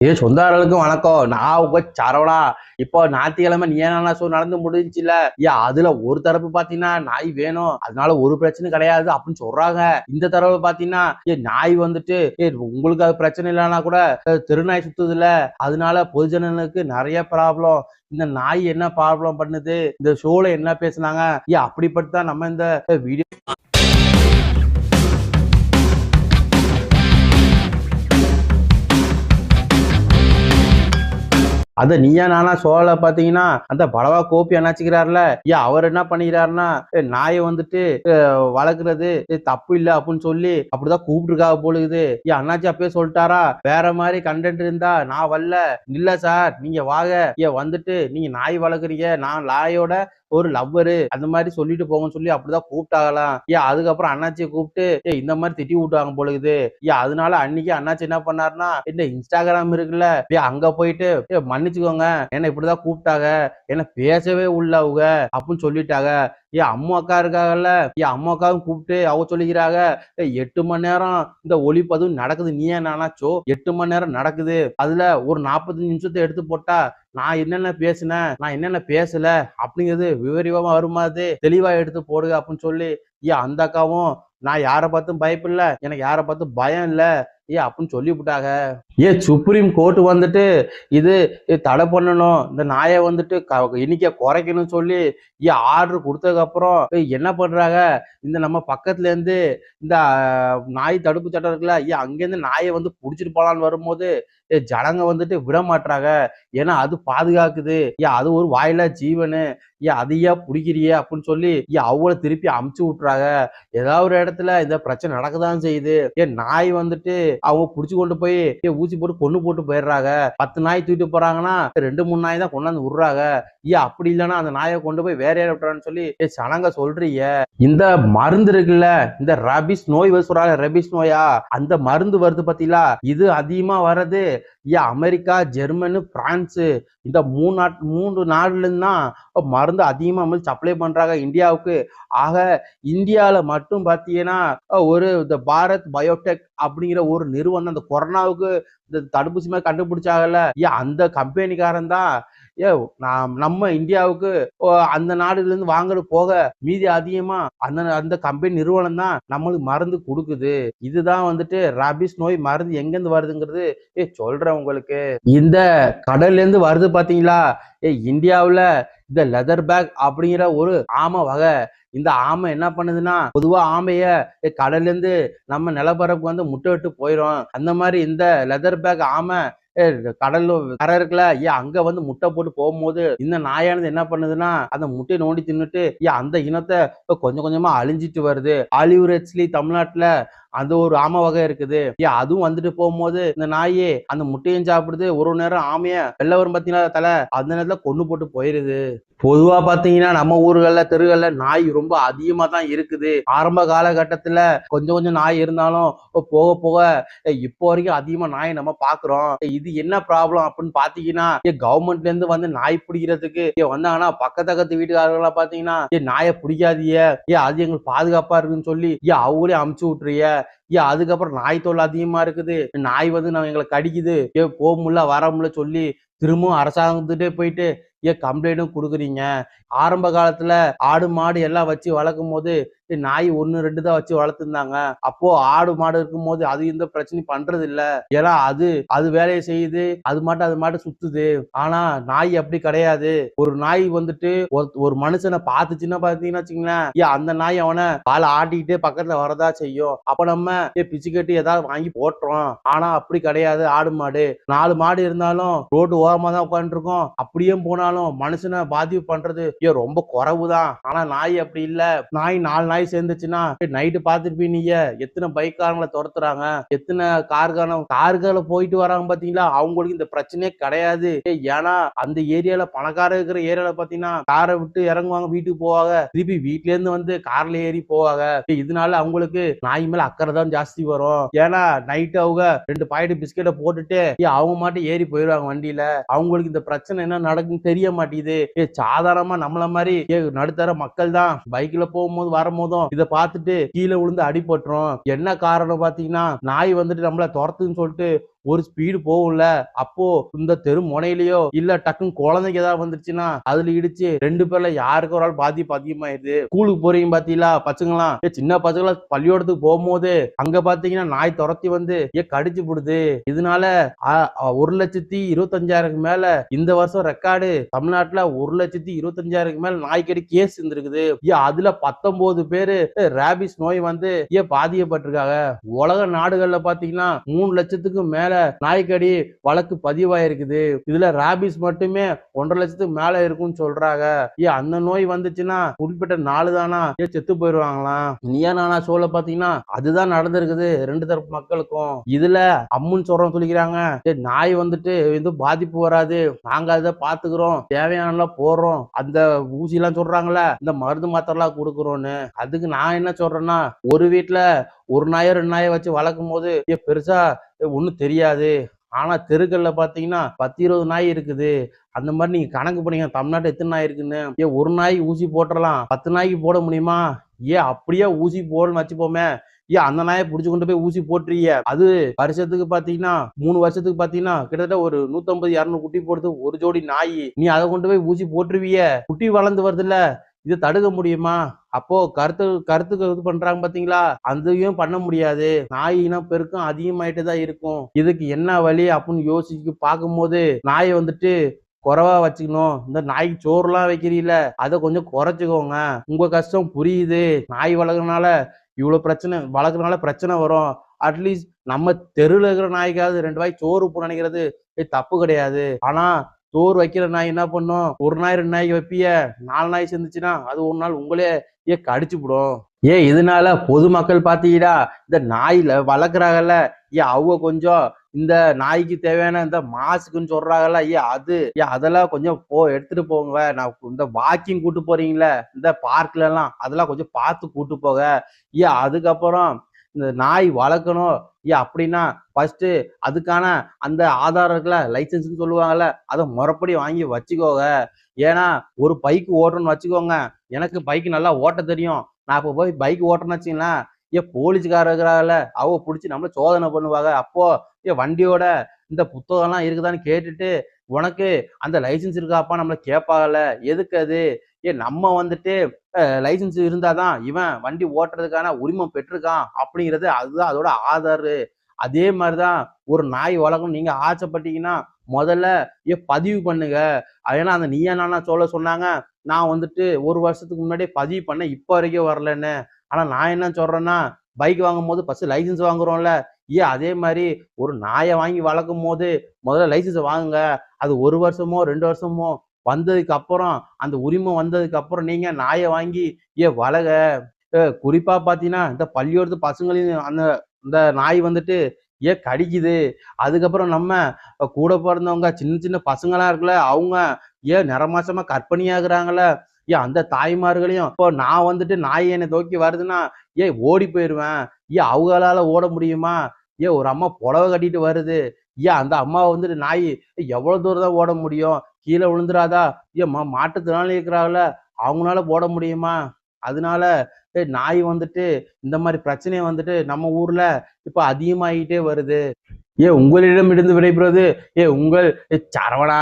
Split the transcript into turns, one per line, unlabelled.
சொந்தாரர்களுக்கும் வணக்கம். நான் உங்க சரவணா. இப்போ ஞாயிற்றுக்கிழமை நீ என்ன ஷோ நடந்து முடிஞ்சுல. அதுல ஒரு தரப்பு பாத்தீங்கன்னா நாய் வேணும், அதனால ஒரு பிரச்சனை கிடையாது அப்படின்னு சொல்றாங்க. இந்த தரப்பு பாத்தீங்கன்னா நாய் வந்துட்டு உங்களுக்கு அது பிரச்சனை இல்லைன்னா கூட தெருநாய் சுத்துதுல, அதனால பொதுஜனங்களுக்கு நிறைய ப்ராப்ளம். இந்த நாய் என்ன ப்ராப்ளம் பண்ணுது, இந்த ஷோல என்ன பேசுனாங்க, அப்படிப்பட்டு நம்ம இந்த வீடியோ அந்த நீயா நானா சோழ பாத்தீங்கன்னா அந்த பலவா கோப்பி அண்ணாச்சிக்கிறாருல, அவர் என்ன பண்ணிக்கிறாருன்னா நாயை வந்துட்டு வளர்க்கறது தப்பு இல்ல அப்படின்னு சொல்லி அப்படிதான் கூப்பிட்டுருக்காக போலுது. அண்ணாச்சி அப்பயே சொல்லிட்டாரா, வேற மாதிரி கண்டென்ட் இருந்தா நான் வரல. இல்ல சார், நீங்க வாங்க, வந்துட்டு நீங்க நாய் வளர்க்குறீங்க, நான் நாயோட ஒரு லவ்வரு அந்த மாதிரி சொல்லிட்டு போங்கன்னு சொல்லி அப்படிதான் கூப்பிட்டாகலாம். அதுக்கப்புறம் அண்ணாச்சியை கூப்பிட்டு இந்த மாதிரி திட்டி விட்டாங்க போலுது. அதனால அன்னைக்கு அண்ணாச்சி என்ன பண்ணாருன்னா, இந்த இன்ஸ்டாகிராம் இருக்குல்ல, அங்க போயிட்டு மன்னிச்சுக்கோங்க, என்ன இப்படிதான் கூப்பிட்டாங்க, என்ன பேசவே உள்ள அவங்க அப்படின்னு சொல்லிட்டாங்க. அம்மா அக்கா இருக்காங்கல்ல, அம்மா அக்காவும் கூப்பிட்டு அவ சொல்லிக்கிறாங்க, 8 மணி நேரம் இந்த ஒளிப்பதும் நடக்குது, நீ நானாச்சோ 8 மணி நேரம் நடக்குது, அதுல ஒரு 45 நிமிஷத்தை எடுத்து போட்டா நான் என்னென்ன பேசினேன், நான் என்னென்ன பேசல அப்படிங்கிறது விவரிவமா வருமாது, தெளிவா எடுத்து போடுங்க அப்படின்னு சொல்லி அந்த அக்காவும், நான் யாரை பார்த்தும் பயப்பில்ல, எனக்கு யாரை பார்த்தும் பயம் இல்ல அப்படின்னு சொல்லிவிட்டாங்க. சுப்ரீம் கோர்ட் வந்துட்டு இது தடை பண்ணணும், இந்த நாயை வந்துட்டு எண்ணிக்கை குறைக்கணும்னு சொல்லி ஆர்டர் கொடுத்ததுக்கு அப்புறம் என்ன பண்றாங்க, இந்த நம்ம பக்கத்துல இருந்து இந்த நாய் தடுப்பு சட்டம் இருக்குல்ல, அங்கேருந்து நாயை வந்து புடிச்சிட்டு போலான்னு வரும்போது ஜனங்க வந்துட்டு விட மாட்டாங்க. ஏன்னா அது பாதுகாக்குது, அது ஒரு வாயிலா ஜீவனு, அதையா பிடிக்கிறிய அப்படின்னு சொல்லி அவங்கள திருப்பி அமுச்சு விட்டுறாங்க. ஏதாவது ஒரு இடத்துல இந்த பிரச்சனை நடக்கதான் செய்யுது. நாய் வந்துட்டு அவங்க புடிச்சு கொண்டு போய் ஊசி போட்டு கொண்டு போட்டு போயிடுறாங்க. 10 நாய் தூக்கிட்டு போறாங்கன்னா 2-3 நாய் தான் கொண்டாந்து விடுறாங்க. அப்படி இல்லைன்னா அந்த நாயை கொண்டு போய் வேற யாரை விட்டுறான்னு சொல்லி சனங்க சொல்றீங்க. இந்த மருந்து இருக்குல்ல, இந்த ரபிஸ் நோய் சொல்றாங்க, ரபிஸ் நோயா, அந்த மருந்து வருது பாத்தீங்களா, இது அதிகமா வர்றது அமெரிக்கா, ஜெர்மனி, பிரான்ஸ், இந்த 3 நாடுல இருந்து தான் மருந்து அதிகமா சப்ளை பண்றாங்க இந்தியாவுக்கு. ஆக இந்தியாவில மட்டும் பாத்தீங்கன்னா ஒரு இந்த பாரத் பயோடெக் அப்படிங்கிற ஒரு நிறுவனம் அந்த கொரோனாவுக்கு இந்த தடுப்பூசி மாதிரி கண்டுபிடிச்சாங்கல்ல, அந்த கம்பெனிக்காரன் தான் நம்ம இந்தியாவுக்கு அந்த நாடுல இருந்து வாங்குறது போக மீதி அதிகமா அந்த அந்த கம்பெனி நிறுவனம் தான் நம்மளுக்கு மருந்து கொடுக்குது. இதுதான் வந்துட்டு ராபிஸ் நோய் மருந்து எங்க இருந்து வருதுங்கிறது சொல்றேன் உங்களுக்கு. இந்த கடல்ல இருந்து வருது பாத்தீங்களா, இந்தியாவுல இந்த லெதர் பேக் அப்படிங்கிற ஒரு ஆமை வகை. இந்த ஆமை என்ன பண்ணுதுன்னா, பொதுவா ஆமைய கடல்ல இருந்து நம்ம நிலப்பரப்புக்கு வந்து முட்டை விட்டு போயிடும். அந்த மாதிரி இந்த லெதர் பேக் ஆமை கடல்ல கரை இருக்குல்ல, அங்க வந்து முட்டை போட்டு போகும்போது இந்த நாயானது என்ன பண்ணுதுன்னா, அந்த முட்டையை நோண்டி தின்னுட்டு அந்த இனத்தை கொஞ்சம் கொஞ்சமா அழிஞ்சிட்டு வருது. ஆலிவ் ரெட்ஸ்லி தமிழ்நாட்டுல அந்த ஒரு ஆமை வகை இருக்குது. அதுவும் வந்துட்டு போகும்போது இந்த நாயே அந்த முட்டையும் சாப்பிடுது, ஒரு நேரம் ஆமைய வெள்ள வரும் பாத்தீங்களா தலை, அந்த நேரத்துல கொண்டு போட்டு போயிருது. பொதுவா பாத்தீங்கன்னா நம்ம ஊர்கள்ல தெருகள்ல நாய் ரொம்ப அதிகமா தான் இருக்குது. ஆரம்ப காலகட்டத்துல கொஞ்சம் கொஞ்சம் நாய் இருந்தாலும் போக போக இப்போ வரைக்கும் அதிகமா நாய் நம்ம பாக்குறோம். இது என்ன ப்ராப்ளம் அப்படின்னு பாத்தீங்கன்னா, கவர்மெண்ட்ல இருந்து வந்து நாய் பிடிக்கிறதுக்கு வந்தாங்கன்னா பக்கத்து வீட்டுக்காரங்களா பாத்தீங்கன்னா நாயை பிடிக்காதீங்க, அது எங்களுக்கு பாதுகாப்பா இருக்குன்னு சொல்லி அவங்களே அமுச்சு விட்டுறிய. அதுக்கப்புறம் நாய் தொல்லை அதிகமா இருக்குது, நாய் வந்து நம்ம எங்களை கடிக்குது, போக முடியல வர முடியல சொல்லி திரும்பவும் அரசாங்கத்துட்டே போயிட்டு கம்ப்ளைண்ட்டும் கொடுக்குறீங்க. ஆரம்ப காலத்துல ஆடு மாடு எல்லாம் வச்சு வளர்க்கும் போது நாய் 1-2 தான் வச்சு வளர்த்துருந்தாங்க. அப்போ ஆடு மாடு இருக்கும் போது அது எந்த பிரச்சனையும் பண்றது இல்ல, ஏன்னா அது வேலையை செய்யுது, அது மாட்டு சுத்துது. ஆனா நாய் அப்படி கிடையாது. ஒரு நாய் வந்துட்டு ஒரு மனுஷனை பார்த்துச்சுன்னா பாத்தீங்கன்னா வச்சுங்களேன், அந்த நாய் அவனை பாலை ஆட்டிக்கிட்டே பக்கத்துல வரதா செய்யும். அப்ப நம்ம பிச்சு கட்டி ஏதாவது வாங்கி போட்டுறோம். ஆனா அப்படி கிடையாது. ஆடு மாடு 4 மாடு இருந்தாலும் ரோடு ஓரமா தான் உட்காந்துட்டு இருக்கோம். அப்படியே போனாலும் மனுஷனை பாதிப்பு பண்றது ரொம்ப குறைவுதான். ஆனா நாய் அப்படி இல்ல. நாய் 4 நாய் சேர்ந்துச்சுன்னா நைட்டு பாத்துருப்பீங்க, எத்தனை பைக்காரங்களை துரத்துறாங்க, எத்தனை கார்கால போயிட்டு வராங்க பாத்தீங்களா, அவங்களுக்கு இந்த பிரச்சனையே கிடையாது. ஏன்னா அந்த ஏரியால பணக்கார இருக்கிற ஏரியால பாத்தீங்கன்னா காரை விட்டு இறங்குவாங்க, வீட்டுக்கு போவாங்க, திருப்பி வீட்டுல இருந்து வந்து கார்ல ஏறி போவாங்க. இதனால அவங்களுக்கு நாய் மேல அக்கறை தான் ஜாஸ்தி வரும். ஏன்னா நைட்டு அவங்க 2 பாக்கெட் பிஸ்கெட்டை போட்டுட்டு அவங்க மாட்டு ஏறி போயிடுவாங்க வண்டியில. அவங்களுக்கு இந்த பிரச்சனை என்ன நடக்குன்னு தெரிய மாட்டேங்குது. சாதாரணமா நம்மள மாதிரி நடுத்தர மக்கள் தான் பைக்ல போகும்போது வரும்போதும் இதை பார்த்துட்டு கீழே விழுந்து அடிபட்டுரும். என்ன காரணம் பாத்தீங்கன்னா, நாய் வந்துட்டு நம்மள துரத்துன்னு சொல்லிட்டு ஒரு ஸ்பீடு போகும்ல, அப்போ இந்த தெரு முனையிலயோ இல்ல டக்குன்னு குழந்தைங்க ஏதாவது வந்துருச்சுன்னா அதுல இடிச்சு 2 பேர்ல யாருக்கு ஒரு ஆள் பாதிப்பு அதிகமாயிருது. ஸ்கூலுக்கு போறீங்க பாத்தீங்களா பசங்களாம், சின்ன பசங்களா பள்ளியோடத்துக்கு போகும்போது அங்க பாத்தீங்கன்னா நாய் துரத்தி வந்து கடிச்சு புடுது. இதனால 1,25,000 மேல இந்த வருஷம் ரெக்கார்டு தமிழ்நாட்டுல 1,25,000 மேல நாய்க்கடி கேஸ் இருந்திருக்குது. அதுல 19 பேரு ரேபிஸ் நோய் வந்து பாதிக்கப்பட்டிருக்காங்க. உலக நாடுகள்ல பாத்தீங்கன்னா 3 லட்சத்துக்கு மேல நாய்க்கடி வழக்கு பதிவாயிருக்குது. இதுல ரேபிஸ் மட்டுமே 1,50,000 மேல இருக்கும்னு சொல்றாங்க. அந்த நோய் வந்துச்சுன்னா குறிப்பிட்ட நாலு தானா செத்து போயிருவாங்களாம். நீயா நானா ஷோல பாத்தீங்கன்னா அதுதான் நடந்திருக்குது 2 தரப்பு மக்களுக்கும். இதுல அம்முன்னு சொல்லிக்கிறாங்க, நாய் வந்துட்டு எதுவும் பாதிப்பு வராது, நாங்க அதை பாத்துக்கிறோம், தேவையான போடுறோம், அந்த ஊசி எல்லாம் சொல்றாங்கல்ல, இந்த மருந்து மாத்திரை எல்லாம் கொடுக்குறோம்னு. அதுக்கு நான் என்ன சொல்றேன்னா, ஒரு வீட்டுல ஒரு நாயோ 2 நாயை வச்சு வளர்க்கும் போது பெருசா ஒண்ணும் தெரியாது. ஆனா தெருக்கள்ல பாத்தீங்கன்னா 10-20 நாய் இருக்குது. அந்த மாதிரி நீங்க கணக்கு பண்ணீங்க தமிழ்நாட்டுல எத்தனை நாய் இருக்குன்னு. ஒரு நாய்க்கு ஊசி போட்டுறலாம், 10 நாய்க்கு போட முடியுமா? அப்படியே ஊசி போடணும்னு வச்சுப்போமே, அந்த நாயை புடிச்சு கொண்டு போய் ஊசி போட்டுறீங்க. அது வருஷத்துக்கு பாத்தீங்கன்னா 3 வருஷத்துக்கு பாத்தீங்கன்னா கிட்டத்தட்ட ஒரு 150-200 குட்டி போடுறது ஒரு ஜோடி நாய். நீ அதை கொண்டு போய் ஊசி போட்டுருவிய, குட்டி வளர்ந்து வருதுல்ல, இதை தடுக்க முடியுமா? அப்போ கருத்துக்கு இது பண்றாங்க பாத்தீங்களா, அதையும் பண்ண முடியாது. நாய் இனம் பெருக்கம் அதிகமாயிட்டு தான் இருக்கும். இதுக்கு என்ன வழி அப்படின்னு யோசிச்சு பார்க்கும்போது, நாயை வந்துட்டு குறைவா வச்சுக்கணும். இந்த நாய்க்கு சோறுலாம் வைக்கிறீல, அதை கொஞ்சம் குறைச்சிக்கோங்க. உங்க கஷ்டம் புரியுது, நாய் வளர்க்கறனால இவ்வளவு பிரச்சனை, வளர்க்கறனால பிரச்சனை வரும். அட்லீஸ்ட் நம்ம தெருவில் இருக்கிற நாய்க்காவது 2 வாய் சோறு நினைக்கிறது தப்பு கிடையாது. ஆனா சோறு வைக்கிற நாய் என்ன பண்ணும், ஒரு நாய் 2 நாய்க்கு வைப்பிய, 4 நாய் சேர்ந்துச்சுன்னா அது ஒரு நாள் உங்களே கடிச்சு விடும். இதனால பொதுமக்கள் பாத்தீங்கன்னா இந்த நாயில வளர்க்குறாங்கல்ல, அவங்க கொஞ்சம் இந்த நாய்க்கு தேவையான இந்த மாஸ்க்குன்னு சொல்றாங்கல்ல, அதெல்லாம் கொஞ்சம் எடுத்துட்டு போங்க. நான் இந்த வாக்கிங் கூட்டு போறீங்களே இந்த பார்க்ல எல்லாம், அதெல்லாம் கொஞ்சம் பார்த்து கூட்டு போக. அதுக்கப்புறம் இந்த நாய் வளர்க்கணும் அப்படின்னா ஃபர்ஸ்ட் அதுக்கான அந்த ஆதாரம் இருக்குல்ல, லைசன்ஸ் சொல்லுவாங்கல்ல, அதை முறைப்படி வாங்கி வச்சுக்கோங்க. ஏன்னா ஒரு பைக் ஓட்டணும்னு வச்சுக்கோங்க, எனக்கு பைக் நல்லா ஓட்ட தெரியும், நான் இப்போ போய் பைக் ஓட்டணும்னு வச்சுங்களேன், போலீஸ்காரர் இருக்கிறாங்கல்ல, அவங்க பிடிச்சி நம்மள சோதனை பண்ணுவாங்க. அப்போ வண்டியோட இந்த புத்தகம்லாம் இருக்குதான்னு கேட்டுட்டு, உனக்கு அந்த லைசன்ஸ் இருக்காப்பா நம்மள கேட்பாங்கல்ல, எதுக்கு அது? நம்ம வந்துட்டு லைசன்ஸ் இருந்தாதான் இவன் வண்டி ஓட்டுறதுக்கான உரிமம் பெற்றிருக்கான் அப்படிங்கிறது, அதுதான் அதோட ஆதாரு. அதே மாதிரிதான் ஒரு நாய் வளர்க்கணும் நீங்க ஆசைப்பட்டீங்கன்னா முதல்ல பதிவு பண்ணுங்க. ஏன்னா அந்த நீயா நானா சொன்னாங்க, நான் வந்துட்டு ஒரு வருஷத்துக்கு முன்னாடியே பதிவு பண்ண, இப்ப வரைக்கும் வரலன்னு. ஆனா நான் என்ன சொல்றேன்னா, பைக் வாங்கும் போது ஃபர்ஸ்ட் லைசன்ஸ் வாங்குறோம்ல, அதே மாதிரி ஒரு நாயை வாங்கி வளர்க்கும் போது முதல்ல லைசன்ஸ் வாங்குங்க. அது 1 வருஷமோ 2 வருஷமோ வந்ததுக்கு அப்புறம், அந்த உரிமம் வந்ததுக்கு அப்புறம் நீங்க நாயை வாங்கி வளக. குறிப்பா பாத்தீங்கன்னா இந்த பள்ளியோடத்து பசங்களையும் அந்த இந்த நாய் வந்துட்டு கடிக்குது. அதுக்கப்புறம் நம்ம கூட பிறந்தவங்க சின்ன சின்ன பசங்களா இருக்குல்ல, அவங்க நிறமாசமா கற்பனையாகிறாங்கள, அந்த தாய்மார்களையும் இப்போ நான் வந்துட்டு நாய் என்னை தூக்கி வருதுன்னா ஓடி போயிருவேன். அவங்களால ஓட முடியுமா? ஒரு அம்மா புடவை கட்டிட்டு வருது, அந்த அம்மாவை வந்துட்டு நாய் எவ்வளவு தூரம் தான் ஓட முடியும்? கீழே விழுந்துராதா? மாட்டுத்திறனாளி இருக்கிறாங்கல்ல, அவங்களால ஓட முடியுமா? அதனால நாய் வந்துட்டு இந்த மாதிரி பிரச்சனையை வந்துட்டு நம்ம ஊர்ல இப்ப அதிகமாகிட்டே வருது. உங்களிடம் இருந்து விடைபெறுவது உங்கள் சரவணா.